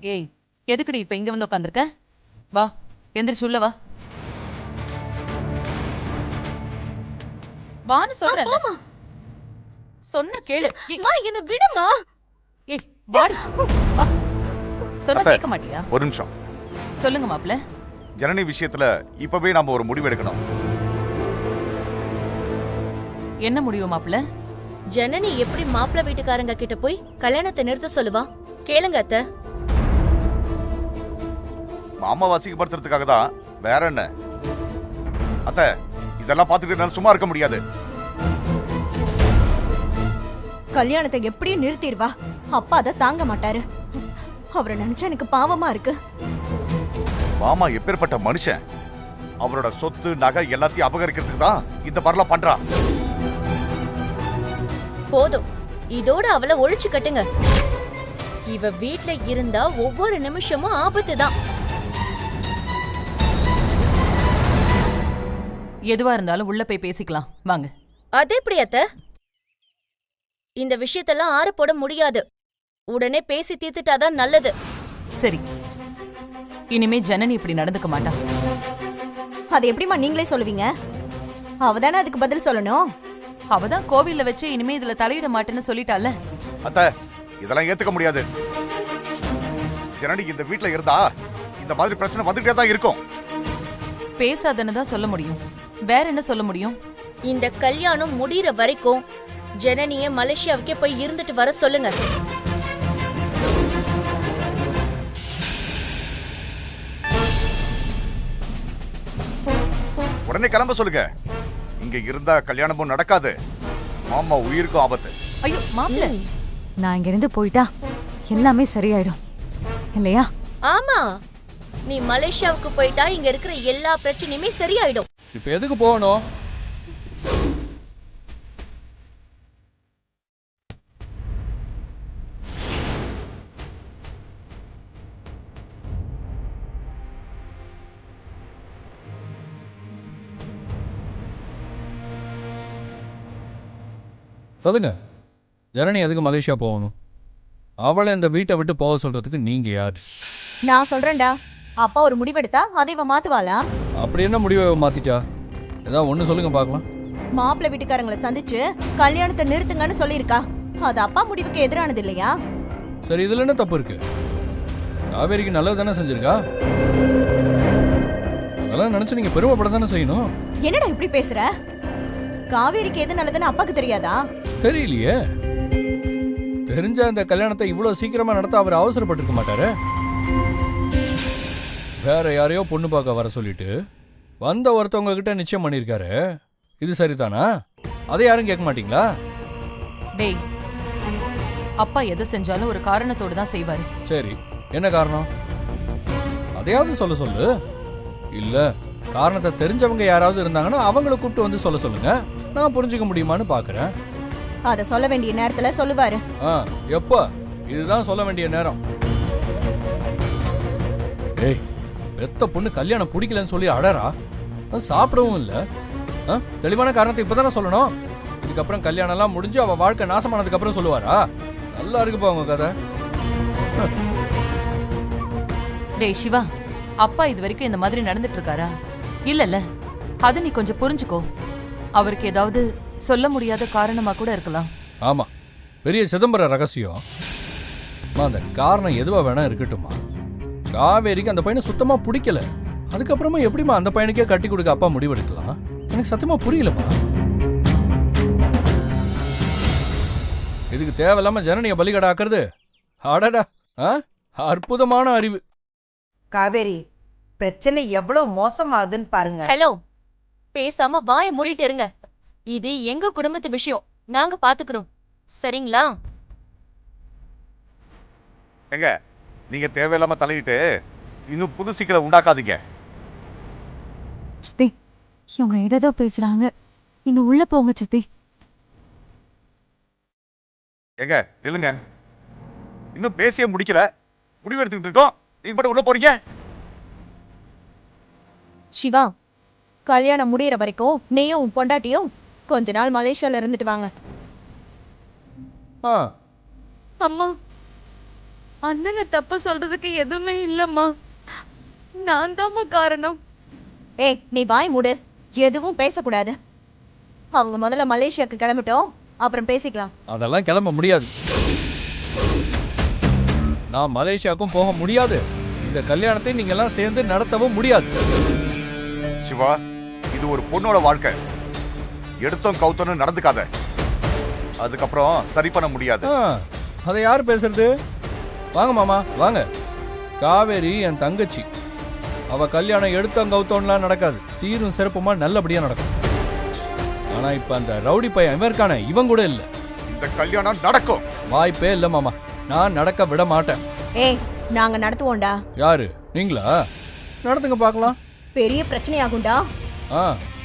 ஏய், எதுக்குடி இப்ப இங்க வந்து உட்காந்துருக்க? வா, எந்திரிச்சு உள்ள வா. வான்னு சொல்றேன்ல. சொன்ன கேளு. என்ன விடுமா. ஏய், வாடி. வா. சொன்ன அத்தை, கேட்க மாட்டியா? ஒரு நிமிஷம். சொல்லுங்க மாப்ள. ஜனனி விஷயத்துல இப்பவே நாம ஒரு முடிவு எடுக்கணும். என்ன முடிவு மாப்ள? ஜனனி எப்படி மாப்பிள்ளை வீட்டுக்காரங்க கிட்ட போய் கல்யாணத்தை நிறுத்த சொல்லுவா? கேளுங்க அத்தை. மாமா வாசிக்கப்படுத்துறதுக்காக தான். வேற என்ன அத்தை, இதெல்லாம் பார்த்துட்டு என்னால சும்மா இருக்க முடியாது. கல்யாணத்தை எப்படியும் நிறுத்திடுவா. அப்பா அதை தாங்க மாட்டாரு. அவரை நினைச்சா எனக்கு பாவமா இருக்கு. மாமா எப்பேற்பட்ட மனுஷன். அவரோட சொத்து நகை எல்லாத்தையும் அபகரிக்கிறதுக்கு தான் இந்த மாதிரிலாம் பண்றா. போதும், இதோட அவளை ஒழிச்சு கட்டுங்க. இவ வீட்ல இருந்தா ஒவ்வொரு நிமிஷமும் ஆபத்து தான். எதுவா இருந்தாலும் உள்ள போய் பேசிக்கலாம் வாங்க. அது எப்படி அத்தை? இந்த விஷயத்தெல்லாம் ஆற போட முடியாது. உடனே பேசி தீர்த்துட்டாதான் நல்லது. சரி, இனிமே ஜனனி இப்படி நடந்துக்க மாட்டா. அது எப்படிமா நீங்களே சொல்லுவீங்க? அவதானே அதுக்கு பதில் சொல்லணும். அவதான் கோவில்ல வச்சு இனிமே இதுல தலையிட மாட்டேன்னு சொல்லிட்டால. அத்தை, இதெல்லாம் ஏத்துக்க முடியாது. ஜனனி இந்த வீட்ல இருந்தா இந்த மாதிரி பிரச்சனை வந்துட்டே தான் இருக்கும். பேசாதன்னு தான் சொல்ல முடியும். வேற என்ன சொல்ல முடியும்? இந்த கல்யாணம் முடியற வரைக்கும் ஜனனிய மலேசியாவுக்கே போய் இருந்துட்டு வர சொல்லுங்க. உடனே கிளம்ப சொல்லுங்க. இங்க இருந்தா கல்யாணமும் நடக்காது, மாமா உயிருக்கும் ஆபத்து. ஐயோ மாப்ள, நான் இங்க இருந்து போயிட்டா எல்லாமே சரியாயிடும் இல்லையா? ஆமா, நீ மலேசியாவுக்கு போயிட்டா இங்க இருக்கிற எல்லா பிரச்சனையுமே சரியாயிடும். இப்ப எதுக்கு போகணும்? சொல்லுங்க, ஜனனி எதுக்கு மலேசியா போகணும்? அவளை இந்த வீட்டை விட்டு போக சொல்றதுக்கு நீங்க யார்? நான் சொல்றேன்டா, அப்பா ஒரு முடிவெடுத்தா அதை இவ மாத்துவாளா? அப்படி என்ன முடிவை மாத்திட்டா? ஏதாவது ஒண்ணு சொல்லுங்க பார்க்கலாம். மாப்பிள்ளை வீட்டுக்காரங்களை சந்திச்சு கல்யாணத்தை நிறுத்துங்கன்னு சொல்லியிருக்கா. அது அப்பா முடிவுக்கு எதிரானது இல்லையா? சரி, இதுல என்ன தப்பு இருக்கு? காவேரிக்கு நல்லது தானே செஞ்சிருக்கா. அதெல்லாம் நினைச்சு நீங்க பெருமைப்பட தானே செய்யணும். என்னடா இப்படி பேசுற? காவேரிக்கு எது நல்லதுன்னு அப்பாக்கு தெரியாதா? தெரியலையே. தெரிஞ்ச அந்த கல்யாணத்தை இவ்வளவு சீக்கிரமா நடத்த அவர் அவசரப்பட்டிருக்க மாட்டாரு. வேற யாரையோ பொண்ணு பார்க்க வர சொல்லிட்டு வந்த ஒருத்தவங்க கிட்ட நிச்சயம் பண்ணிருக்காரு. இது சரிதானா? அதை யாரும் கேட்க மாட்டீங்களா? டேய், அப்பா எதை செஞ்சாலும் ஒரு காரணத்தோடு தான் செய்வாரு. சரி, என்ன காரணம்? அதையாவது சொல்ல சொல்லு. இல்ல காரணத்தை தெரிஞ்சவங்க யாராவது இருந்தாங்கன்னா அவங்கள கூப்பிட்டு வந்து சொல்ல சொல்லுங்க. நான் புரிஞ்சுக்க முடியுமான்னு பாக்குறேன். அத சொல்ல வேண்டிய நேரத்துல சொல்லுவாரு. எப்ப? இதுதான் சொல்ல வேண்டிய நேரம். ஏய், பெத்த பொண்ணு கல்யாணம் பிடிக்கலன்னு சொல்லி அடறா. சாப்பிடவும் இல்ல. தெளிவான காரணத்தை இப்பதானே சொல்லணும். இதுக்கப்புறம் கல்யாணம் எல்லாம் முடிஞ்சு அவ வாழ்க்கை நாசமானதுக்கு அப்புறம் சொல்லுவாரா? நல்லா இருக்கு உங்க கதை. டேய் சிவா, அப்பா இது வரைக்கும் இந்த மாதிரி நடந்துட்டு இருக்காரா? இல்லல்ல, அது நீ கொஞ்சம் புரிஞ்சுக்கோ. அவருக்கு ஏதாவது சொல்ல முடியாத காரணமா கூட இருக்கலாம். ஆமா, பெரிய சிதம்பர ரகசியம். அந்த காரணம் எதுவா வேணா இருக்கட்டுமா. காவேரிக்கு அந்த பையனை சுத்தமா பிடிக்கல. அதுக்கப்புறமா எப்படிமா அந்த பையனுக்கே கட்டி கொடுக்க அப்பா முடிவெடுக்கலாம்? எனக்கு சத்தியமா புரியலமா. இதுக்கு தேவையில்லாம ஜனனிய பலிகடாக்குறது. அடடா, அற்புதமான அறிவு. காவேரி, பிரச்சனை எவ்வளவு மோசமாகுதுன்னு பாருங்க. ஹலோ, பேசாம வாய மூடிட்டு இருங்க. இது எங்க குடும்பத்து விஷயம், நாங்க பாத்துக்கிறோம். சரிங்களா? எங்க நீங்க தேவையில்லாம தலையிட்டு இன்னும் புது சிக்கலை உண்டாக்காதீங்க. சித்தி, இவங்க ஏதோ பேசுறாங்க. நீங்க உள்ள போங்க சித்தி. எங்க இல்லைங்க, இன்னும் பேசியே முடிக்கல, முடிவு எடுத்துக்கிட்டு இருக்கோம். நீங்க மட்டும் உள்ள போறீங்க. சிவா, கல்யாணம் முடியற வரைக்கும் நீயும் உன் பொண்டாட்டியும் கொஞ்ச நாள் மலேசியால இருந்துட்டு வாங்க. அம்மா, அண்ணனை தப்ப சொல்றதுக்கு எதுவுமே இல்லம்மா. நான் தாம்மா காரணம். ஏய் நீ வாய் மூடு, எதுவும் பேசக்கூடாது. அவங்க முதல்ல மலேசியாவுக்கு கிளம்பிட்டோம், அப்புறம் பேசிக்கலாம். அதெல்லாம் கிளம்ப முடியாது. நான் மலேசியாவுக்கும் போக முடியாது. இந்த கல்யாணத்தை நீங்க எல்லாம் சேர்ந்து நடத்தவும் முடியாது. சிவா, இது ஒரு பொண்ணோட வாழ்க்கை. எடுத்தோம் கவுத்தோன்னு நடந்துக்காத. அதுக்கப்புறம் சரி பண்ண முடியாது. அதை யார் பேசுறது? வாங்க மாமா வாங்க. காவேரி என் தங்கச்சி. அவ கல்யாணம் எடுத்தோம் கவுத்தோன்லாம் நடக்காது. சீரும் சிறப்புமா நல்லபடியா நடக்கும். ஆனா இப்ப அந்த ரவுடி பையன் இவன் இருக்கானே, இவன் கூட இல்ல. இந்த கல்யாணம் நடக்கும். வாய்ப்பே இல்ல மாமா. நான் நடக்க விட மாட்டேன். ஏய் நாங்க நடத்துவோம்டா. யாரு? நீங்களா? நடத்துங்க பார்க்கலாம். பெரிய பிரச்சனையாகும்டா.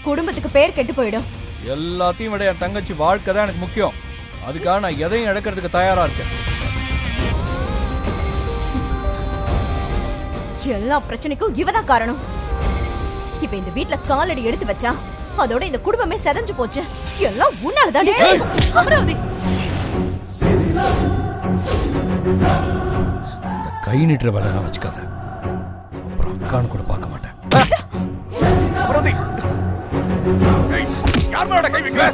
குடும்பத்துக்கு பேர் கெட்டு போயிடும். எல்லாத்தையும் விட என் தங்கச்சி வாழ்க்கை தான் எனக்கு முக்கியம். அதுக்காக நான் எதையும் இழக்கிறதுக்கு தயாரா இருக்கேன். எல்லா பிரச்சனைக்கும் இவதான் காரணம். இப்ப இந்த வீட்ல காலடி எடுத்து வச்சா அதோட இந்த குடும்பமே செதஞ்சு போச்சு. எல்லாம் உன்னாலதான். அமராவதி, இந்த கை நீட்டுற வேலை நான் வச்சுக்காத. அப்புறம் அக்கான்னு கூட பார்க்க மாட்டேன். அமராவதி, ஏய், யார் மேல கை வைக்கிற?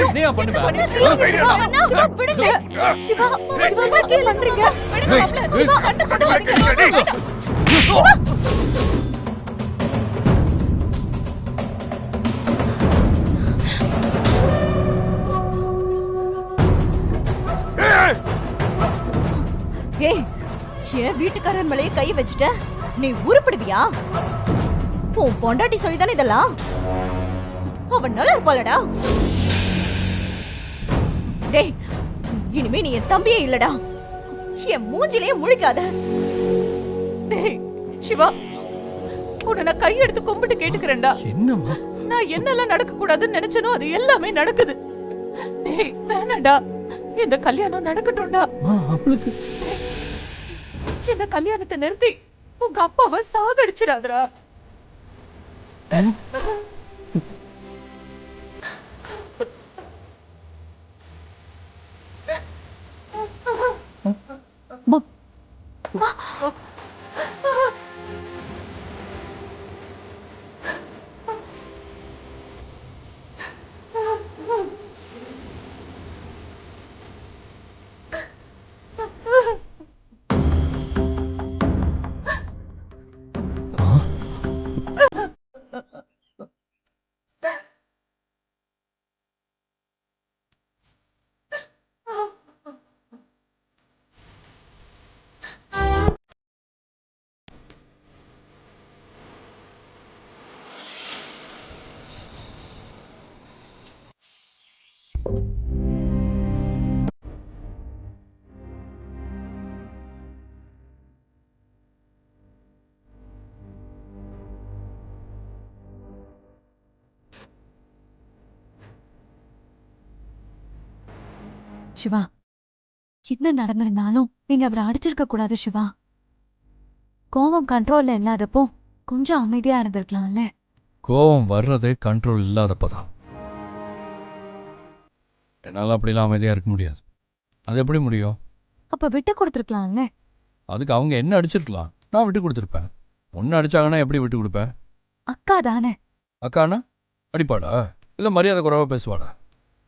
என்னையா பண்ணுவேன்? ஏய், என் வீட்டுக்காரர் மேலேயே கை வச்சுட்ட, நீ உருப்படுவியா? உன் பொண்டாட்டி சொல்லிதானே இதெல்லாம்? அவன் நல்லா இருப்பாளடா. டேய், இனிமே நீ என் தம்பியே இல்லடா. என் மூஞ்சிலேயே முழிக்காத. டேய் சிவா, உன்னை நான் கையெடுத்து கும்பிட்டு கேட்டுக்கிறேன்டா. என்னம்மா? நான் என்னெல்லாம் நடக்க கூடாதுன்னு நினைச்சனோ அது எல்லாமே நடக்குது. டேய் வேணாண்டா, இந்த கல்யாணம் நடக்கட்டும்டா. இந்த கல்யாணத்தை நிறுத்தி உங்க அப்பாவை சாகடிச்சிடாதடா. சிவா, என்ன நடந்திருந்தாலும் நீங்க அவரை அடிச்சிருக்க கூடாது சிவா. கோவம் கண்ட்ரோல்ல இல்லாதப்போ கொஞ்சம் அமைதியா இருந்திருக்கலாம்ல. கோவம் வர்றதே கண்ட்ரோல் இல்லாதப்பதான். என்னால் அப்படிலாம் அமைதியாக இருக்க முடியாது. அது எப்படி முடியும்? அப்ப விட்டு கொடுத்துருக்கலாம்ல. அதுக்கு அவங்க என்ன அடிச்சிருக்கலாம், நான் விட்டு கொடுத்துருப்பேன். ஒன்று அடிச்சாங்கன்னா எப்படி விட்டு கொடுப்பேன்? அக்கா தானே. அக்கானா அடிப்பாடா இல்லை மரியாதை குறைவாக பேசுவாடா?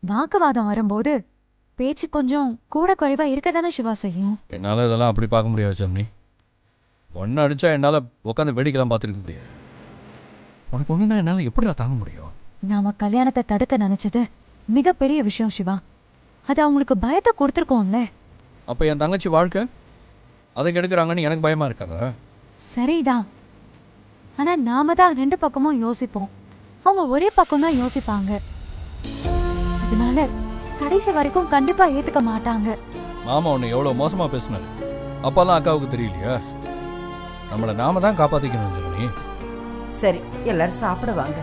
வாக்குவாதம் வரும்போது பேச்சு கொஞ்சம் கூட குறைவா இருக்க தானே சிவா செய்யும். என்னால் இதெல்லாம் அப்படி பார்க்க முடியாது ஜம்னி. ஒன்று அடித்தா என்னால் உட்காந்து வேடிக்கைலாம் பார்த்துருக்க முடியாது. உனக்கு ஒன்றுனா என்னால் எப்படிடா தாங்க முடியும்? நாம கல்யாணத்தை தடுக்க நினைச்சது மிகப்பெரிய விஷயம் சிவா. அது அவங்களுக்கு பயத்தை கொடுத்துருக்கோம்ல. அப்போ என் தங்கச்சி வாழ்க்கை அதை கெடுக்கிறாங்கன்னு எனக்கு பயமாக இருக்காங்க. சரிதான், ஆனா நாம தான் ரெண்டு பக்கமும் யோசிப்போம், அவங்க ஒரே பக்கம் தான் யோசிப்பாங்க. அதனால கடைசி வரைக்கும் கண்டிப்பா ஏத்துக்க மாட்டாங்க. மாமா உன்னை எவ்வளோ மோசமாக பேசினாரு. அப்பெல்லாம் அக்காவுக்கு தெரியலையா? நம்மளை நாம தான் காப்பாற்றிக்கணும் ஜனனி. சரி, எல்லாரும் சாப்பிட வாங்க.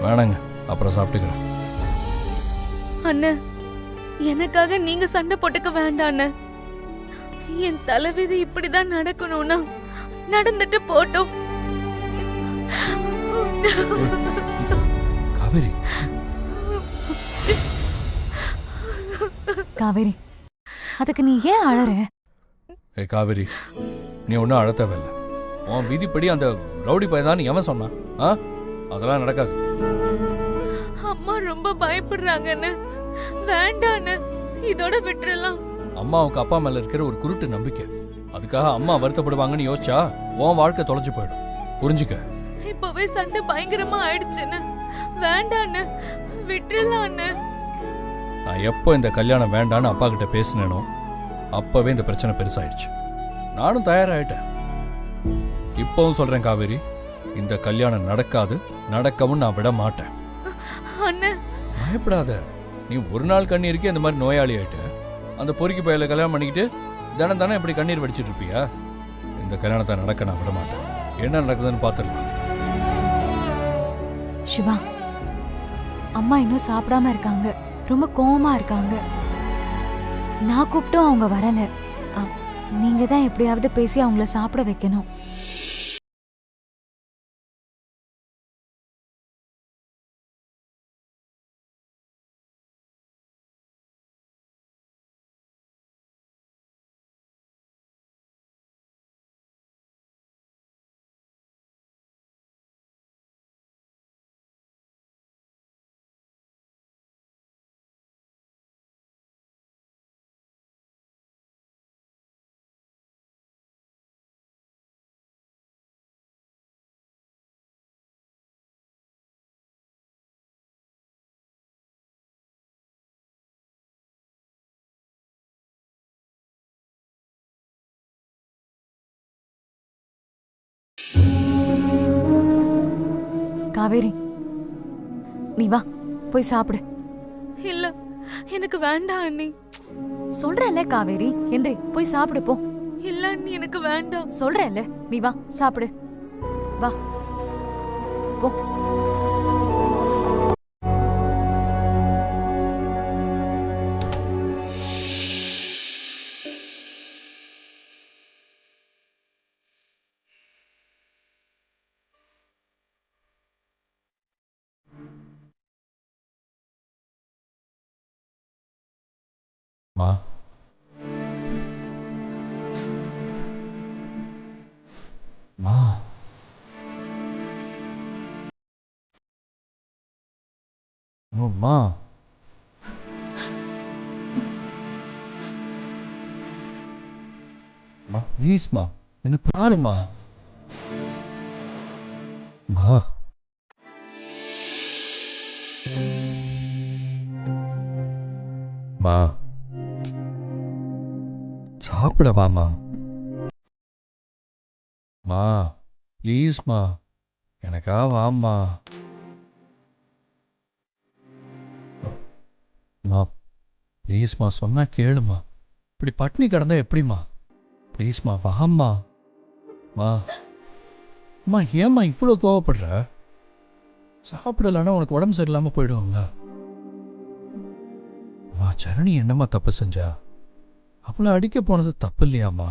வேணாங்க, அப்புறம் சாப்பிட்டுக்கிறேன். அண்ணன், எனக்காக நீங்க சண்டை போட்டுக்க வேண்டாம் அண்ணன். என் தலைவிதி இப்படிதான் நடக்கணும்னா நடந்துட்டு போட்டோம். காவேரி காவேரி, அதுக்கு நீ ஏன் அழற? காவேரி, நீ ஒன்றும் அழ தேவையில்ல. உன் விதிப்படி அந்த ரவுடி பையன் எவன் சொன்னான்? அதெல்லாம் நடக்காது. அம்மா ரொம்ப பயப்படுறாங்கன்னு, வேண்டான்னு, இதோட விட்டுறலாம். அம்மாவுக்கு அப்பா மேல இருக்கிற ஒரு குருட்டு நம்பிக்கை, அதுக்காக அம்மா வருத்தப்படுவாங்கன்னு யோசிச்சா உன் வாழ்க்கை தொலைஞ்சு போயிடும். புரிஞ்சுக்க. இப்பவே சண்டை பயங்கரமா ஆயிடுச்சுன்னு, வேண்டான்னு, விட்டுறலான்னு. நான் எப்போ இந்த கல்யாணம் வேண்டான்னு அப்பா கிட்ட பேசினேனோ அப்பவே இந்த பிரச்சனை பெருசாயிடுச்சு. நானும் தயாராயிட்டேன். இப்பவும் சொல்றேன் காவேரி, இந்த கல்யாணம் நடக்காது, நடக்கவும் நான் விட மாட்டேன். பயப்படாத. நீ ஒரு நாள் கண்ணீருக்கு இந்த மாதிரி நோயாளி ஆயிட்ட. அந்த பொறுக்கி பையில கல்யாணம் பண்ணிக்கிட்டு தினம் தானே இப்படி கண்ணீர் வடிச்சிட்டு இருப்பியா? இந்த கல்யாணத்தை நடக்க நான் விட மாட்டேன். என்ன நடக்குதுன்னு பார்த்துடலாம். சிவா, அம்மா இன்னும் சாப்பிடாம இருக்காங்க, ரொம்ப கோவமா இருக்காங்க. நான் கூப்பிட்டும் அவங்க வரல. நீங்க தான் எப்படியாவது பேசி அவங்கள சாப்பிட வைக்கணும். காவேரி, நீ வா, போய் சாப்பிடு. இல்ல, எனக்கு வேண்டாம் அண்ணி. சொல்றேன்ல காவேரி, எந்திரி, போய் சாப்பிடு போ. இல்ல அண்ணி, எனக்கு வேண்டாம். சொல்றேன்ல, நீ வா சாப்பிடு. வா போ. மா, மா, மா, ப்ளீஸ்மா, என்ன பாருமா. மா, மா, சாப்பிட வாமா. மா, ப்ளீஸ்மா, எனக்கா வாம்மா. மா, ப்ளீஸ்மா, சொன்னா கேளுமா. இப்படி பட்னி கிடந்தா எப்படிம்மா? ப்ளீஸ்மா வாம்மா. மா, அம்மா, ஏம்மா இவ்வளோ கோவப்படுற? சாப்பிடலன்னா உனக்கு உடம்பு சரியில்லாமல் போயிடுவாங்களா? மா, சரணி என்னம்மா தப்பு செஞ்சா? அவளை அடிக்க போனது தப்பு இல்லையாம்மா?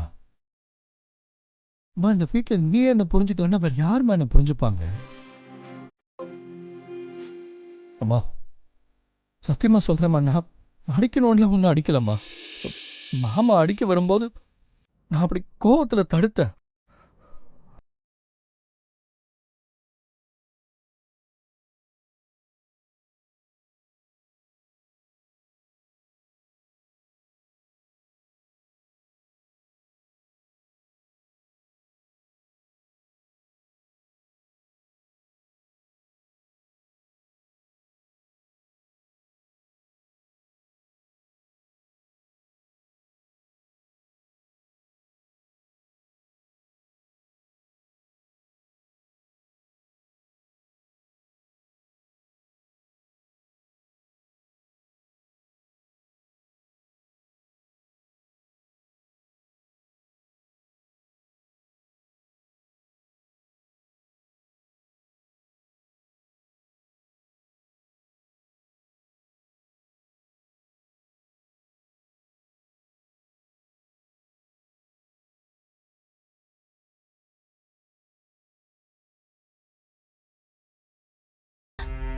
அம்மா, இந்த வீட்டில் நீ என்ன புரிஞ்சுக்கலன்னா வேற யாருமா என்ன புரிஞ்சுப்பாங்க? அம்மா, சத்தியமா சொல்றேம்மா, நான் அடிக்கணும்ல ஒன்றும் அடிக்கலம்மா. மாமா அடிக்க வரும்போது நான் அப்படி கோவத்தில் தடுத்தேன்.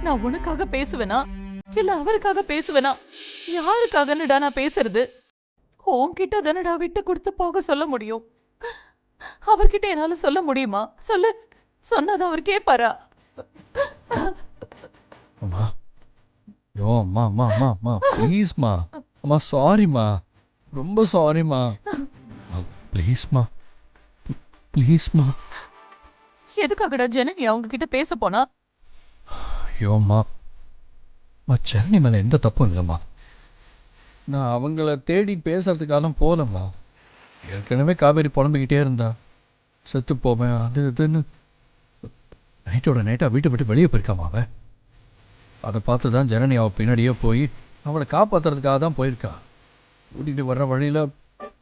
நான் உனக்காக பேசுவேனா இல்ல அவருக்காக பேசுவேனா? யாருக்காகன்னுடா நான் பேசுறது? உன்கிட்ட தானடா விட்டு கொடுத்து போக சொல்ல முடியும். அவர்கிட்ட என்னால சொல்ல முடியுமா? சொல்லு. சொன்னதான் அவர் கேட்பாரா? அம்மா யோ அம்மா அம்மா அம்மா அம்மா ப்ளீஸ்மா. அம்மா சாரிம்மா, ரொம்ப சாரிம்மா. ப்ளீஸ்மா ப்ளீஸ்மா. எதுக்காகடா ஜனனி அவங்க கிட்ட பேச போனா? ஐயோ அம்மா, சென்னை மேலே எந்த தப்பும் இல்லைம்மா. நான் அவங்கள தேடி பேசுறதுக்காக போகலம்மா. ஏற்கனவே காவேரி புலம்பிக்கிட்டே இருந்தா, செத்து போவேன் அது இதுன்னு. நைட்டோட நைட்டாக வீட்டை விட்டு வெளியே போயிருக்காமா அவன். அதை பார்த்து தான் ஜனனி அவள் பின்னாடியே போய் அவளை காப்பாற்றுறதுக்காக தான் போயிருக்கா. கூட்டிகிட்டு வர்ற வழியில்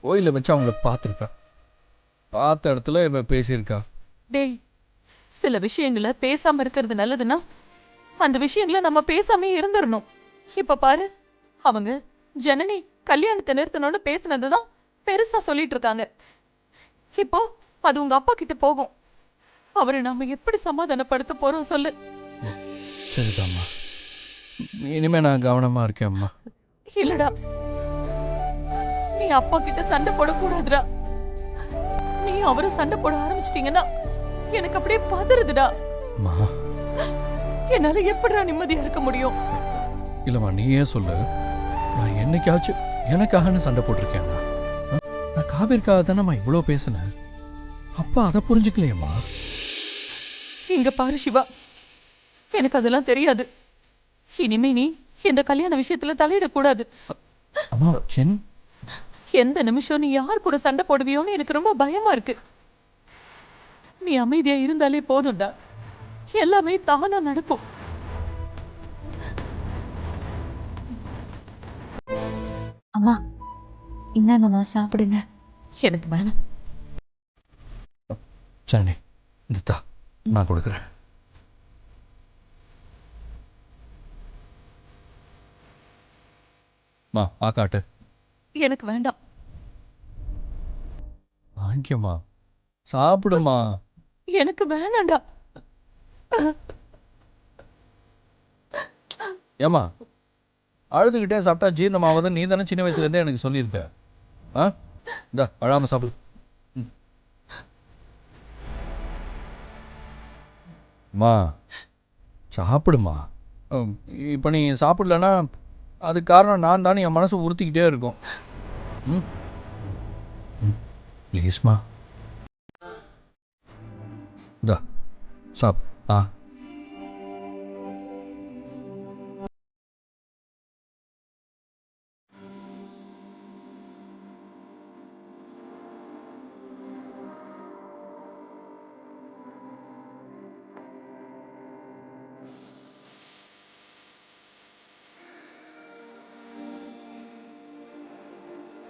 கோயிலை வச்சு அவங்கள பார்த்துருக்கா. பார்த்த இடத்துல இவன் பேசியிருக்கா. டேய், சில விஷயங்களை பேசாம இருக்கிறது நல்லதுன்னா அந்த விஷயங்களை நம்ம பேசாமே இருந்துடணும். இப்ப பாரு, அவங்க ஜனனி கல்யாணத்தை நிறுத்தணும்னு பேசினதுதான் பெருசா சொல்லிட்டு இருக்காங்க. இப்போ அது உங்க அப்பா கிட்ட போகும். அவரை நாம எப்படி சமாதானப்படுத்த போறோம் சொல்லு. சரிதாம்மா, இனிமே நான் கவனமாக இருக்கேன்ம்மா. இல்லடா, நீ அப்பா கிட்ட சண்டை போடக்கூடாதுடா. நீ அவரும் சண்டை போட ஆரம்பிச்சிட்டீங்கன்னா எனக்கு அப்படியே பதறுதுடா. அம்மா என்னால எப்படிடா நிம்மதியா இருக்க முடியும்? இல்லைம்மா, நீயே சொல்லு. நான் என்னைக்காச்சும் எனக்காகன்னு சண்டை போட்டிருக்கேன்னா? நான் காவேரிக்காக தானேம்மா இவ்வளோ பேசினேன். அப்பா அதை புரிஞ்சுக்கலையம்மா. இங்க பாரு சிவா, எனக்கு அதெல்லாம் தெரியாது. இனிமே நீ இந்த கல்யாண விஷயத்துல தலையிடக்கூடாது. அம்மா எந்த நிமிஷம் நீ யார் கூட சண்டை போடுவியோன்னு எனக்கு ரொம்ப பயமா இருக்கு. நீ அமைதியா இருந்தாலே போதும்டா, எல்லாமே தானா நடக்கும். அம்மா இந்தாங்கம்மா சாப்பிடுங்க. எனக்கு வேணாம். சரி இந்தா நான் கொடுக்குறேன். மா ஆக்காட்டு. எனக்கு வேண்டாம். வாங்கிக்கம்மா, சாப்பிடுமா. எனக்கு வேணாம்டா. ஏம்மா, அழுதுகிட்டே சாப்பிட்டா ஜீரணமாவதுன்னு நீ தானே சின்ன வயசுலேருந்தே எனக்கு சொல்லியிருக்க. ஆ இந்தா அழாமல் சாப்பிடு. அம்மா சாப்பிடுமா. இப்போ நீ சாப்பிடலன்னா அதுக்கு காரணம் நான் தானே, என் மனசு உறுத்திக்கிட்டே இருக்கும். ம் ப்ளீஸ்மா. இந்தா சாப். ஆ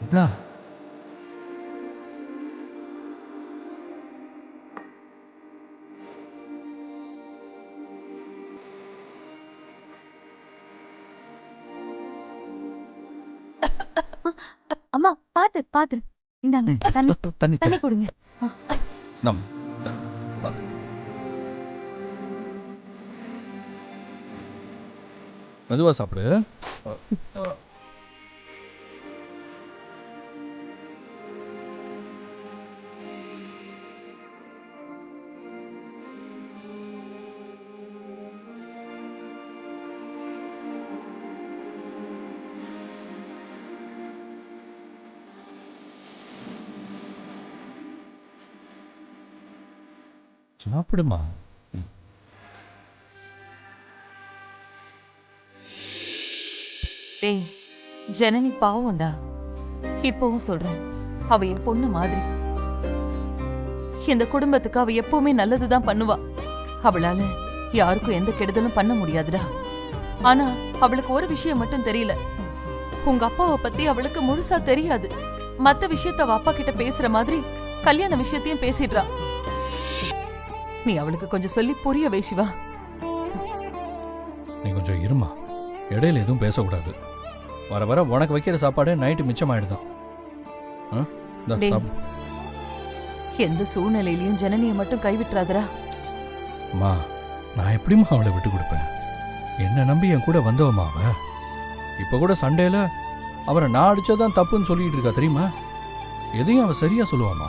இந்தா. அம்மா பாத்து பாத்து. இந்தாங்க தண்ணி தண்ணி தண்ணி கொடுங்க. நம் மெதுவாக சாப்பிடு. சாப்பிடுமா. டேய், ஜனனி பாவம்டா. இப்பவும் சொல்றேன், அவ என் பொண்ணு மாதிரி. இந்த குடும்பத்துக்கு அவ எப்பவுமே நல்லதுதான் பண்ணுவா. அவளால யாருக்கும் எந்த கெடுதலும் பண்ண முடியாதுடா. ஆனா அவளுக்கு ஒரு விஷயம் மட்டும் தெரியல. உங்க அப்பாவை பத்தி அவளுக்கு முழுசா தெரியாது. மத்த விஷயத்த அவ அப்பா கிட்ட பேசுற மாதிரி கல்யாண விஷயத்தையும் பேசிடுறா. நீ அவளுக்கு கொஞ்சம் சொல்லி புரிய வை சிவா. நீ கொஞ்சம் இருமா, இடையில எதுவும் பேசக்கூடாது. வர வர உனக்கு வைக்கிற சாப்பாடு நைட்டு மிச்சமாயிடுதான். டேய், எந்த சூழ்நிலையிலையும் ஜனனியை மட்டும் கைவிட்டுறாதரா. அம்மா, நான் எப்படிம்மா அவளை விட்டு கொடுப்பேன்? என்ன நம்பி என் கூட வந்தவமா அவ இப்ப கூட சண்டேல அவரை நான் அடிச்சதான் தப்புன்னு சொல்லிட்டு இருக்கா தெரியுமா? எதையும் அவ சரியா சொல்லுவாமா?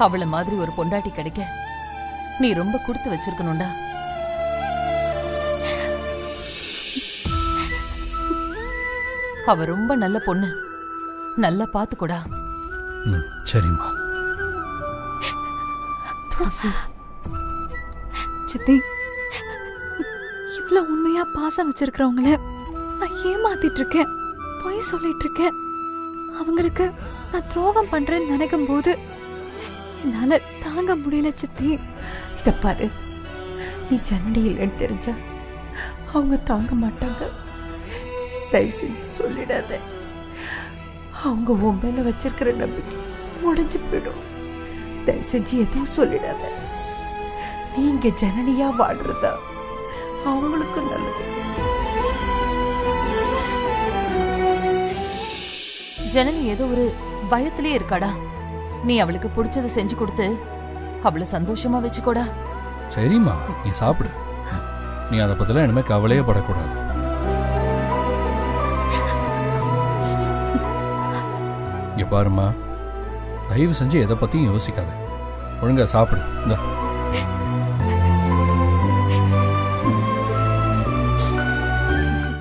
அவளை மாதிரி ஒரு பொண்டாட்டி கிடைக்க நீ ரொம்ப கொடுத்து வச்சிருக்கணும்டா. அவ ரொம்ப நல்ல பொண்ணு, நல்லா பாத்துக்கூடா. ம், சரிம்மா. சித்தி, இவ்ளோ உண்மையா பாசம் வச்சிருக்கிறவங்கள நான் ஏமாத்திட்டு இருக்கேன், பொய் சொல்லிட்டு இருக்கேன். அவங்களுக்கு நான் துரோகம் பண்றேன்னு நினைக்கும் போது என்னால தாங்க முடியல சித்தி. இத பாரு, நீ ஜனனி இல்லைன்னு தெரிஞ்சா அவங்க தாங்க மாட்டாங்க. தயவு செஞ்சு சொல்லிடாத. அவங்க உன் மேல வச்சிருக்கிற நம்பிக்கை உடைஞ்சு போயிடும். தயவு செஞ்சு எதுவும் சொல்லிடாத. நீ இங்க ஜனனியா வாடுறதா அவங்களுக்கும் நல்லது. ஜனனி ஏதோ ஒரு பயத்திலே இருக்காடா. நீ அவளுக்கு பிடிச்சதை செஞ்சு கொடுத்து அவளை சந்தோஷமா வச்சுக்கோடா. சரிம்மா, நீ சாப்பிடு. நீ அதை பத்திலாம் இனிமே கவலையே படக்கூடாது. இங்க பாருமா, தயவு செஞ்சு எதை பத்தியும் யோசிக்காத. ஒழுங்கா சாப்பிடு. இந்த